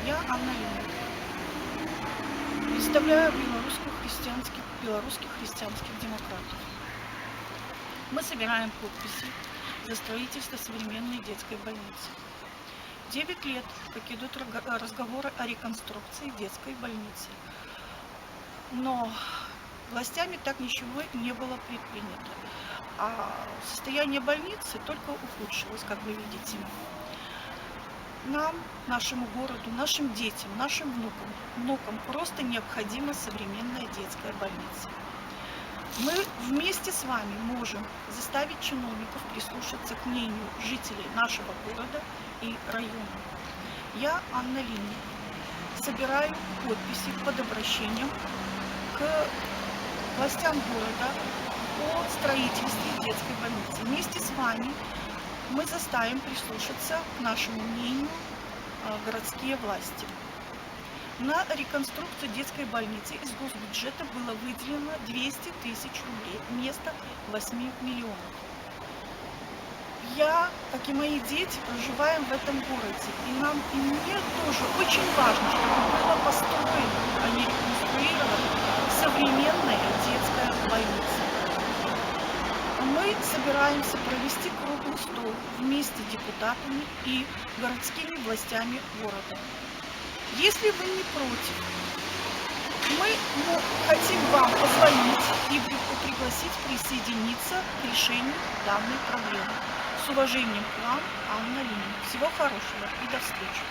Я Анна Лина. Представляю белорусских христианских демократов. Мы собираем подписи за строительство современной детской больницы. 9 лет идут разговоры о реконструкции детской больницы. Но властями так ничего не было предпринято. А состояние больницы только ухудшилось, как вы видите. Нам, нашему городу, нашим детям, нашим внукам просто необходима современная детская больница. Мы вместе с вами можем заставить чиновников прислушаться к мнению жителей нашего города и района. Я, Анна Лина, собираю подписи под обращением к властям города о строительстве детской больницы. Вместе с вами мы заставим прислушаться к нашему мнению городские власти. На реконструкцию детской больницы из госбюджета было выделено 200 тысяч рублей вместо 8 миллионов. Я, как и мои дети, проживаем в этом городе, и мне тоже очень важно, чтобы была построена, а не реконструирована современная детская больница. Мы собираемся провести круглый стол вместе с депутатами и городскими властями города. Если вы не против, мы хотим вам позвонить и пригласить присоединиться к решению данной проблемы. С уважением к вам, Анна Лина. Всего хорошего и до встречи.